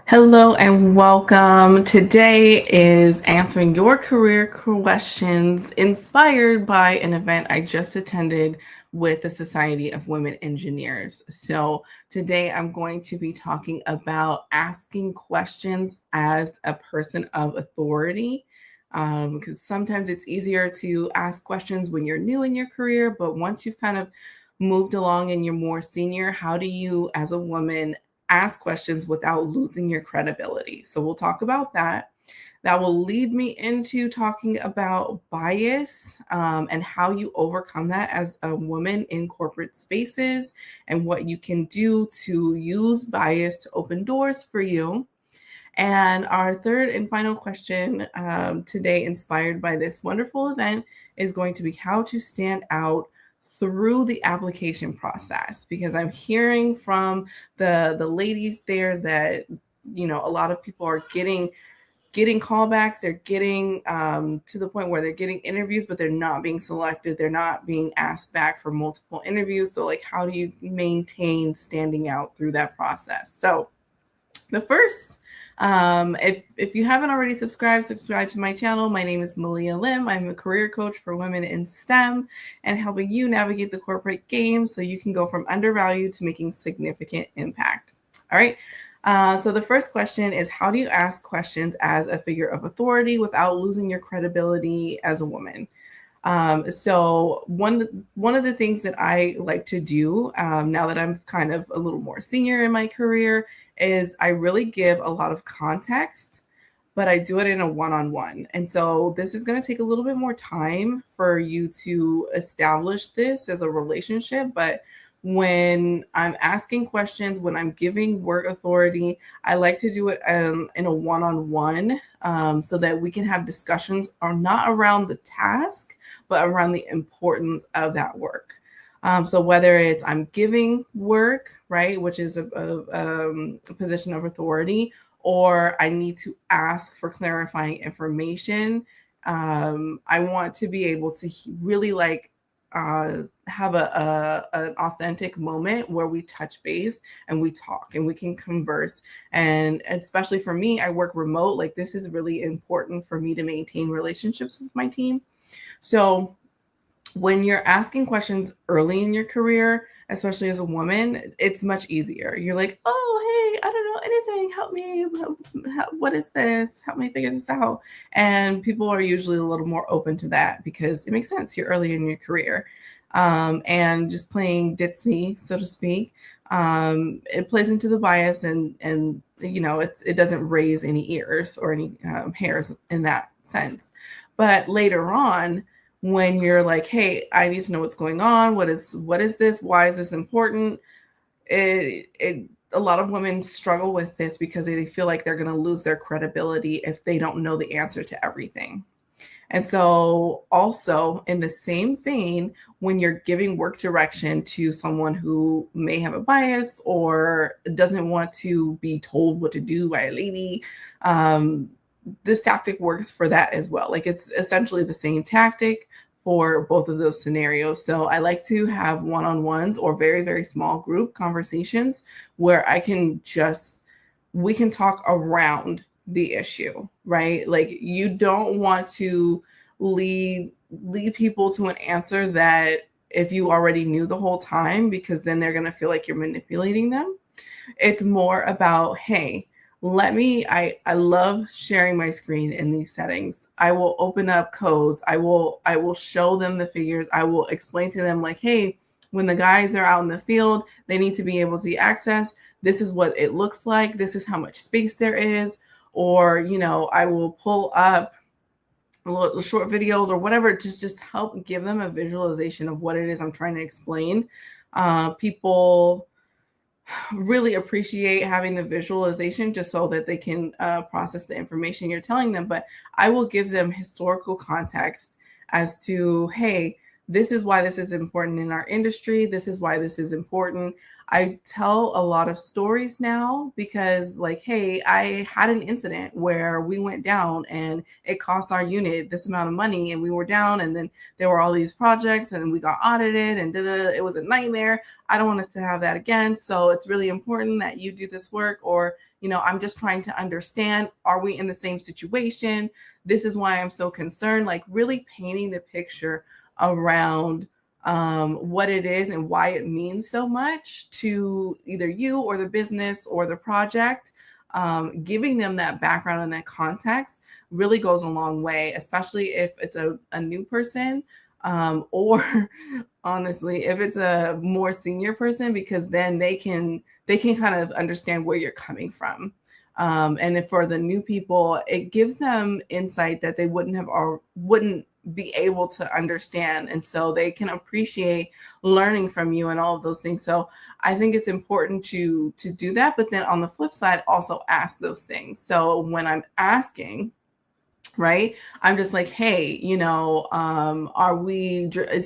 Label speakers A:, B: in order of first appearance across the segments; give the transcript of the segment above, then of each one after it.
A: Hello and welcome. Today is answering your career questions inspired by an event I just attended with the Society of Women Engineers. So, today I'm going to be talking about asking questions as a person of authority. Because sometimes it's easier to ask questions when you're new in your career, but once you've kind of moved along and you're more senior, how do you, as a woman, ask questions without losing your credibility? So we'll talk about that. That will lead me into talking about bias and how you overcome that as a woman in corporate spaces and what you can do to use bias to open doors for you. And our third and final question today, inspired by this wonderful event, is going to be how to stand out through the application process, because I'm hearing from the ladies there that a lot of people are getting callbacks. They're getting to the point where they're getting interviews, but they're not being selected. They're not being asked back for multiple interviews. So, like, how do you maintain standing out through that process? So the first, if you haven't already subscribe to my channel. My name is Malia Lim. I'm a career coach for women in STEM and helping you navigate the corporate game so you can go from undervalued to making significant impact. All right. So the first question is, how do you ask questions as a figure of authority without losing your credibility as a woman? So one of the things that I like to do now that I'm kind of a little more senior in my career is I really give a lot of context, but I do it in a one-on-one. And so this is going to take a little bit more time for you to establish this as a relationship. But when I'm asking questions, when I'm giving work authority, I like to do it in a one-on-one so that we can have discussions are not around the task, but around the importance of that work. So whether it's I'm giving work, right, which is a position of authority, or I need to ask for clarifying information, I want to be able to really have an authentic moment where we touch base and we talk and we can converse. And especially for me, I work remote. Like, this is really important for me to maintain relationships with my team. So when you're asking questions early in your career, especially as a woman, it's much easier. You're like, oh, hey, I don't know anything. Help me. What is this? Help me figure this out. And people are usually a little more open to that because it makes sense. You're early in your career. And just playing ditzy, so to speak, it plays into the bias, and it doesn't raise any ears or any hairs in that sense. But later on, when you're like, hey, I need to know what's going on. What is this? Why is this important? A lot of women struggle with this because they feel like they're going to lose their credibility if they don't know the answer to everything. And so also in the same vein, when you're giving work direction to someone who may have a bias or doesn't want to be told what to do by a lady, this tactic works for that as well. Like, it's essentially the same tactic for both of those scenarios. So I like to have one-on-ones or very, very small group conversations where we can talk around the issue, right? Like, you don't want to lead people to an answer that if you already knew the whole time, because then they're going to feel like you're manipulating them. It's more about, hey, I love sharing my screen in these settings. I will open up codes. I will show them the figures. I will explain to them, like, hey, when the guys are out in the field, they need to be able to access. This is what it looks like. This is how much space there is. Or, I will pull up little short videos or whatever, just help give them a visualization of what it is I'm trying to explain. People really appreciate having the visualization just so that they can process the information you're telling them. But I will give them historical context as to, hey, this is why this is important in our industry. This is why this is important. I tell a lot of stories now because, like, hey, I had an incident where we went down and it cost our unit this amount of money and we were down, and then there were all these projects and we got audited and it was a nightmare. I don't want us to have that again. So it's really important that you do this work, or, I'm just trying to understand, are we in the same situation? This is why I'm so concerned, like really painting the picture around what it is and why it means so much to either you or the business or the project. Giving them that background and that context really goes a long way, especially if it's a new person, or honestly, if it's a more senior person, because then they can kind of understand where you're coming from. And if for the new people, it gives them insight that they wouldn't be able to understand. And so they can appreciate learning from you and all of those things. So I think it's important to do that. But then on the flip side, also ask those things. So when I'm asking, right, I'm just like, hey, is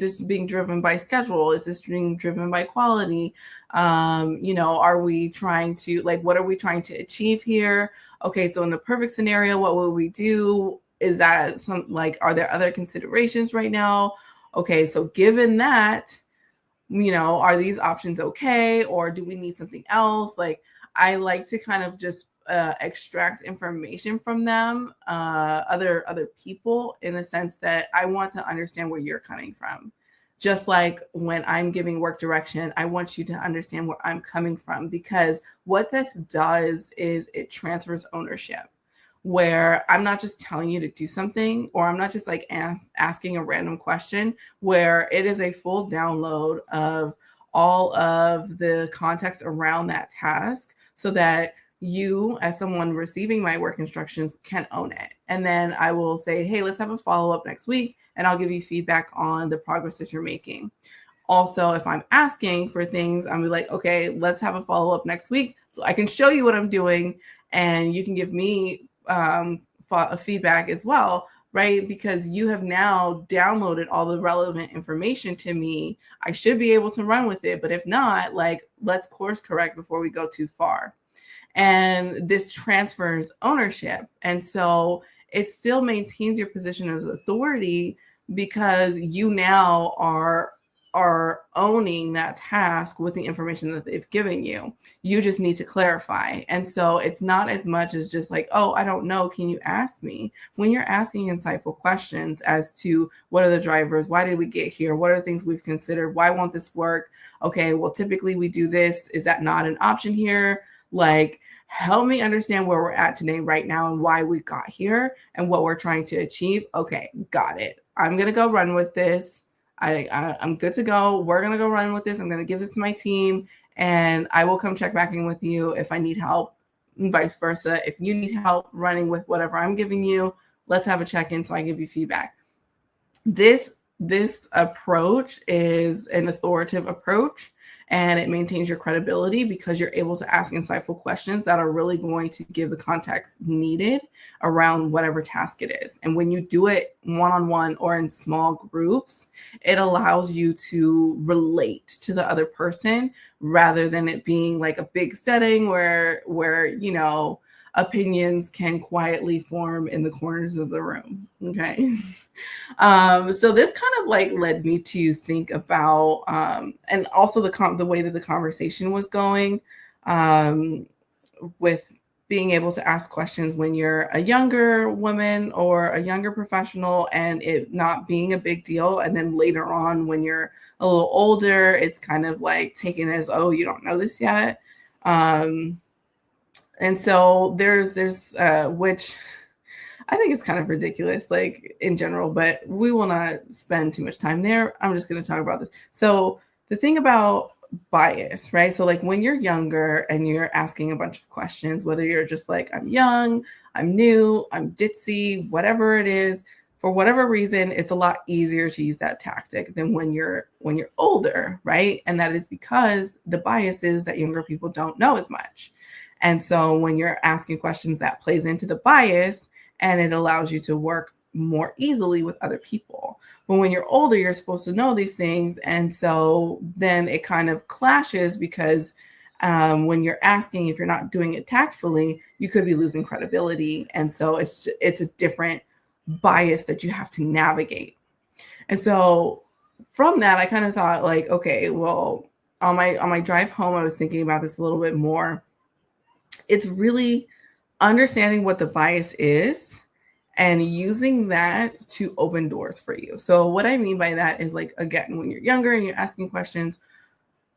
A: this being driven by schedule? Is this being driven by quality? Are we trying to, like, what are we trying to achieve here? Okay, so in the perfect scenario, what will we do? Is that are there other considerations right now? Okay, so given that, are these options okay? Or do we need something else? Like, I like to kind of just extract information from them, other people, in a sense that I want to understand where you're coming from. Just like when I'm giving work direction, I want you to understand where I'm coming from, because what this does is it transfers ownership, where I'm not just telling you to do something, or I'm not just like asking a random question, where it is a full download of all of the context around that task, so that you, as someone receiving my work instructions, can own it. And then I will say, hey, let's have a follow-up next week, and I'll give you feedback on the progress that you're making. Also, if I'm asking for things, I'm like, okay, let's have a follow-up next week so I can show you what I'm doing, and you can give me feedback as well, right? Because you have now downloaded all the relevant information to me. I should be able to run with it, but if not, like, let's course correct before we go too far. And this transfers ownership. And so it still maintains your position as authority, because you now are owning that task with the information that they've given you. You just need to clarify. And so it's not as much as just like, oh, I don't know, can you ask me? When you're asking insightful questions as to what are the drivers, why did we get here, what are the things we've considered, why won't this work? Okay, well, typically we do this. Is that not an option here? Like, help me understand where we're at today, right now, and why we got here and what we're trying to achieve. Okay, got it. I'm going to go run with this. I'm good to go. We're going to go run with this. I'm going to give this to my team, and I will come check back in with you if I need help, and vice versa. If you need help running with whatever I'm giving you, let's have a check-in so I give you feedback. This approach is an authoritative approach, and it maintains your credibility because you're able to ask insightful questions that are really going to give the context needed around whatever task it is. And when you do it one-on-one or in small groups, it allows you to relate to the other person, rather than it being like a big setting where opinions can quietly form in the corners of the room. Okay. So this kind of like led me to think about, and also the way that the conversation was going, with being able to ask questions when you're a younger woman or a younger professional, and it not being a big deal. And then later on, when you're a little older, it's kind of like taken as, oh, you don't know this yet. And so there's which I think it's kind of ridiculous, like in general, but we will not spend too much time there. I'm just going to talk about this. So the thing about bias, right? So like when you're younger and you're asking a bunch of questions, whether you're just like, I'm young, I'm new, I'm ditzy, whatever it is, for whatever reason, it's a lot easier to use that tactic than when you're older, right? And that is because the bias is that younger people don't know as much. And so when you're asking questions, that plays into the bias, and it allows you to work more easily with other people. But when you're older, you're supposed to know these things. And so then it kind of clashes because when you're asking, if you're not doing it tactfully, you could be losing credibility. And so it's a different bias that you have to navigate. And so from that, I kind of thought like, okay, well, on my drive home, I was thinking about this a little bit more. It's really understanding what the bias is and using that to open doors for you. So what I mean by that is, like, again, when you're younger and you're asking questions,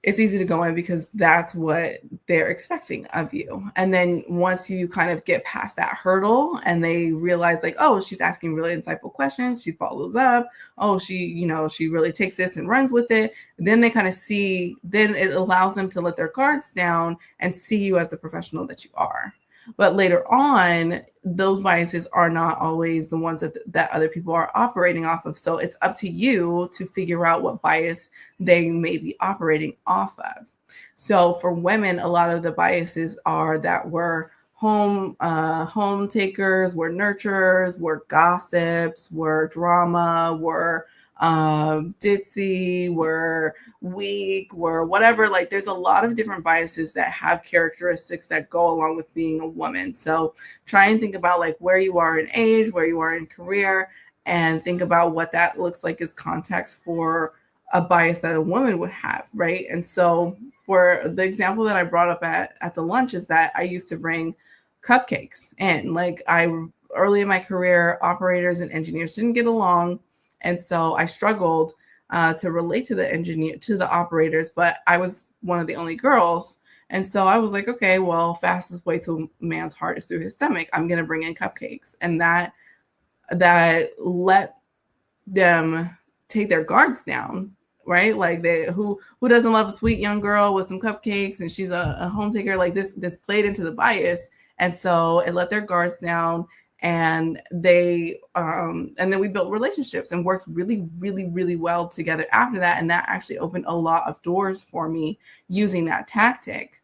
A: it's easy to go in because that's what they're expecting of you. And then once you kind of get past that hurdle and they realize like, oh, she's asking really insightful questions, she follows up, oh, she really takes this and runs with it. Then they kind of see, then it allows them to let their guards down and see you as the professional that you are. But later on, those biases are not always the ones that other people are operating off of. So it's up to you to figure out what bias they may be operating off of. So for women, a lot of the biases are that we're home takers, we're nurturers, we're gossips, we're drama, we're ditzy, we're weak, we're whatever. Like, there's a lot of different biases that have characteristics that go along with being a woman. So try and think about like where you are in age, where you are in career, and think about what that looks like as context for a bias that a woman would have, right? And so for the example that I brought up at the lunch is that I used to bring cupcakes in. Like, early in my career, operators and engineers didn't get along. And so I struggled to relate to the operators, but I was one of the only girls. And so I was like, okay, well, fastest way to a man's heart is through his stomach. I'm going to bring in cupcakes. And that let them take their guards down, right? Like, who doesn't love a sweet young girl with some cupcakes and she's a home taker? Like, this played into the bias. And so it let their guards down. And they and then we built relationships and worked really, really, really well together after that. And that actually opened a lot of doors for me using that tactic,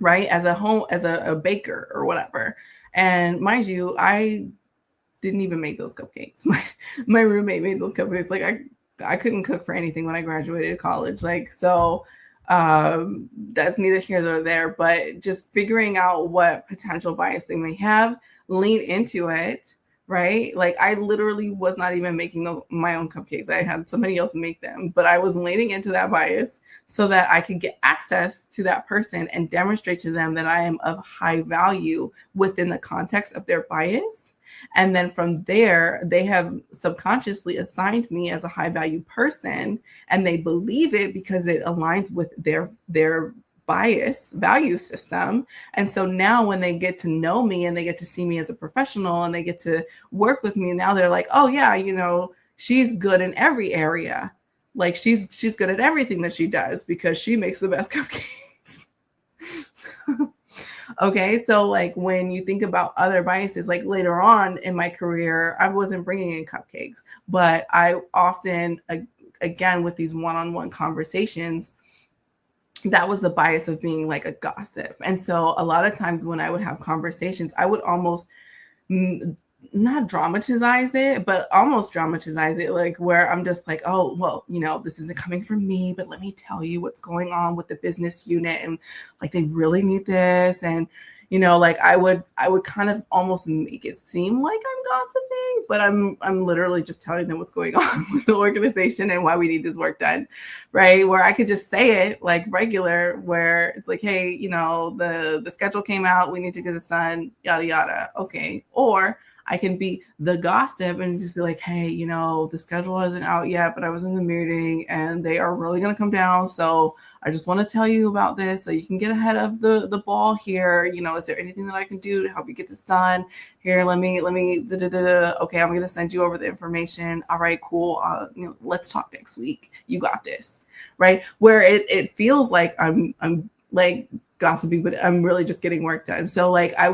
A: right? As a baker or whatever. And mind you, I didn't even make those cupcakes. My roommate made those cupcakes. Like, I couldn't cook for anything when I graduated college. Like, so that's neither here nor there, but just figuring out what potential bias they may have, lean into it, right? Like, I literally was not even making my own cupcakes. I had somebody else make them, but I was leaning into that bias so that I could get access to that person and demonstrate to them that I am of high value within the context of their bias. And then from there, they have subconsciously assigned me as a high value person, and they believe it because it aligns with their bias value system. And so now when they get to know me and they get to see me as a professional and they get to work with me, now they're like, oh yeah, she's good in every area. Like, she's good at everything that she does because she makes the best cupcakes. Okay, so like when you think about other biases, like later on in my career, I wasn't bringing in cupcakes, but I often, again, with these one-on-one conversations, that was the bias of being like a gossip. And so a lot of times when I would have conversations, I would almost not dramatize it, but almost dramatize it, like where I'm just like, oh, well, this isn't coming from me, but let me tell you what's going on with the business unit, and like they really need this. And like I would kind of almost make it seem like I'm gossiping, but I'm literally just telling them what's going on with the organization and why we need this work done, right? Where I could just say it like regular, where it's like, hey, the schedule came out, we need to get this done, yada yada. Okay. Or I can be the gossip and just be like, hey, the schedule isn't out yet, but I was in the meeting and they are really going to come down. So I just want to tell you about this so you can get ahead of the ball here. Is there anything that I can do to help you get this done? Here, let me, okay, I'm going to send you over the information. All right, cool. Let's talk next week. You got this, right? Where it feels like I'm like gossiping, but I'm really just getting work done. So like I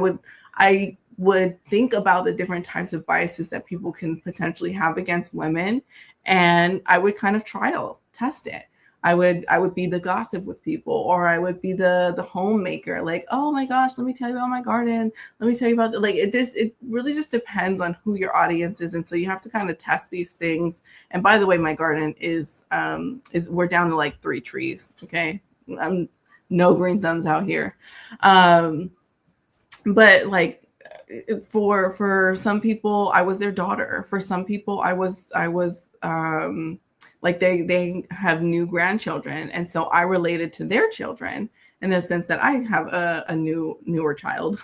A: would think about the different types of biases that people can potentially have against women, and I would kind of trial test it. I would be the gossip with people, or I would be the homemaker. Like, oh my gosh, let me tell you about my garden. Let me tell you about like it really just depends on who your audience is, and so you have to kind of test these things. And by the way, my garden is we're down to like 3 trees. Okay, I'm no green thumbs out here, but like for some people I was their daughter. For some people I was like they have new grandchildren, and so I related to their children in the sense that I have a newer child,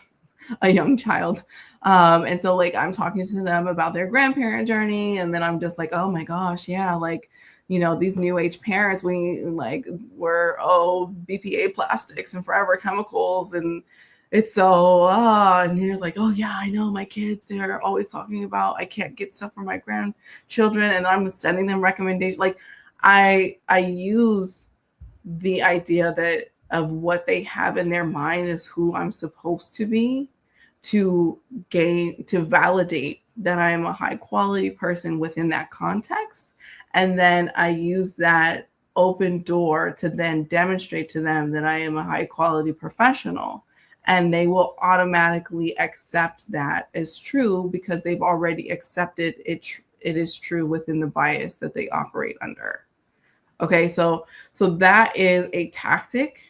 A: a young child. And so like I'm talking to them about their grandparent journey, and then I'm just like, oh my gosh, yeah, like, you know, these new age parents, we like were BPA plastics and forever chemicals, and it's so and he's like, oh yeah, I know my kids, they're always talking about I can't get stuff for my grandchildren, and I'm sending them recommendations. Like I use the idea that of what they have in their mind is who I'm supposed to be, to validate that I am a high quality person within that context. And then I use that open door to then demonstrate to them that I am a high quality professional. And they will automatically accept that as true because they've already accepted it. It is true within the bias that they operate under. Okay, so that is a tactic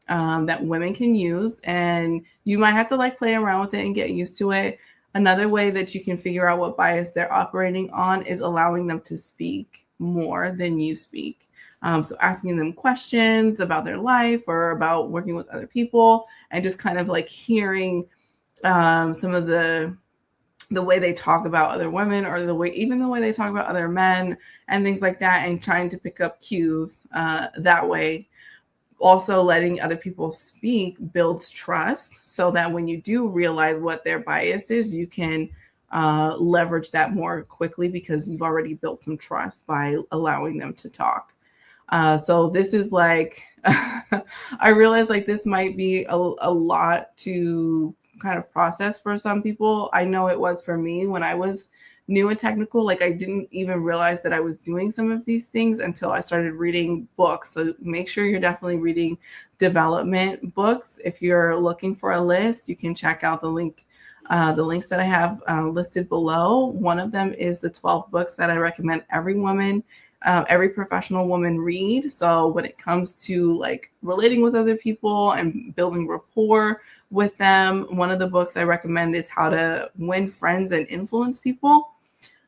A: that women can use, and you might have to like play around with it and get used to it. Another way that you can figure out what bias they're operating on is allowing them to speak more than you speak. So asking them questions about their life or about working with other people, and just kind of like hearing some of the way they talk about other women, or the way they talk about other men and things like that, and trying to pick up cues that way. Also, letting other people speak builds trust, so that when you do realize what their bias is, you can leverage that more quickly because you've already built some trust by allowing them to talk. So this is like, I realize like this might be a lot to kind of process for some people. I know it was for me when I was new and technical. Like I didn't even realize that I was doing some of these things until I started reading books. So make sure you're definitely reading development books. If you're looking for a list, you can check out the links that I have listed below. One of them is the 12 books that I recommend every woman, every professional woman read. So when it comes to like relating with other people and building rapport with them, one of the books I recommend is How to Win Friends and Influence People.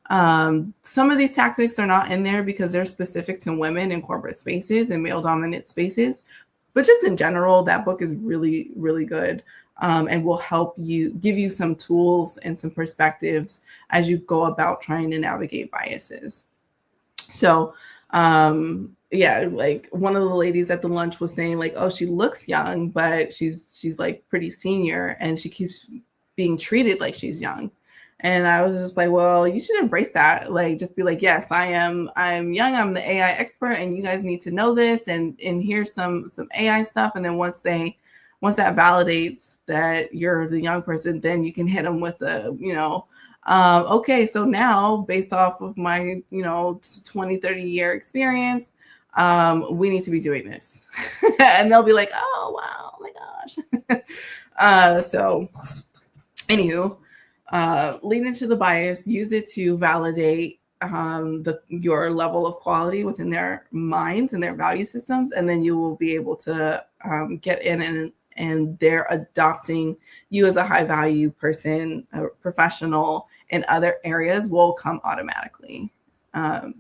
A: Some of these tactics are not in there because they're specific to women in corporate spaces and male dominant spaces. But just in general, that book is really, really good, and will help you, give you some tools and some perspectives as you go about trying to navigate biases. So, yeah, like one of the ladies at the lunch was saying like, oh, she looks young, but she's like pretty senior, and she keeps being treated like she's young. And I was just like, well, you should embrace that. Like, just be like, yes, I'm young. I'm the AI expert, and you guys need to know this. And here's some AI stuff. And then once that validates that you're the young person, then you can hit them with the, okay, so now based off of my, 20, 30 year experience, we need to be doing this. And they'll be like, oh, wow, oh my gosh. So anywho, lean into the bias, use it to validate your level of quality within their minds and their value systems, and then you will be able to get in, and they're adopting you as a high value person, a professional in other areas will come automatically. All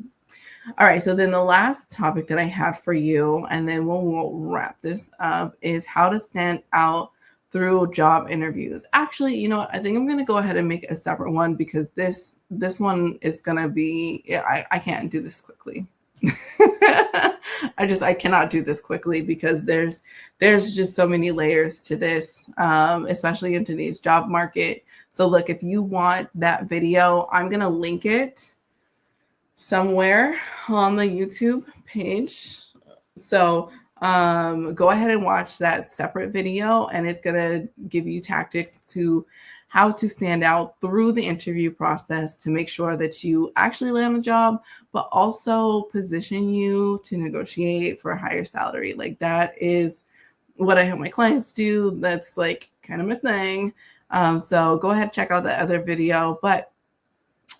A: right, so then the last topic that I have for you, and then we'll wrap this up, is how to stand out through job interviews. Actually, you know what? I think I'm going to go ahead and make a separate one because this one is going to be, I can't do this quickly. I cannot do this quickly because there's just so many layers to this, especially in today's job market. So look, if you want that video, I'm going to link it somewhere on the YouTube page. So go ahead and watch that separate video, and it's going to give you tactics to how to stand out through the interview process to make sure that you actually land the job, but also position you to negotiate for a higher salary. Like that is what I help my clients do. That's like kind of my thing. So go ahead, check out that other video. But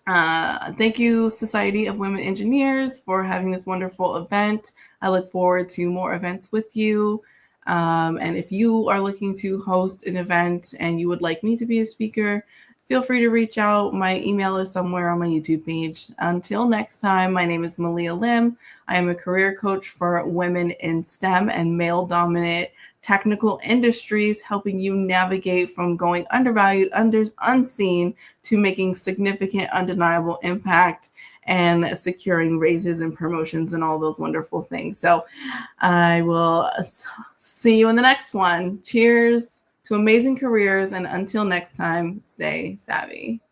A: thank you, Society of Women Engineers, for having this wonderful event. I look forward to more events with you. And if you are looking to host an event and you would like me to be a speaker, feel free to reach out. My email is somewhere on my YouTube page. Until next time, my name is Malia Lim. I am a career coach for women in STEM and male-dominant technical industries, helping you navigate from going undervalued, unseen, to making significant, undeniable impact and securing raises and promotions and all those wonderful things. So I will see you in the next one. Cheers to amazing careers. And until next time, stay savvy.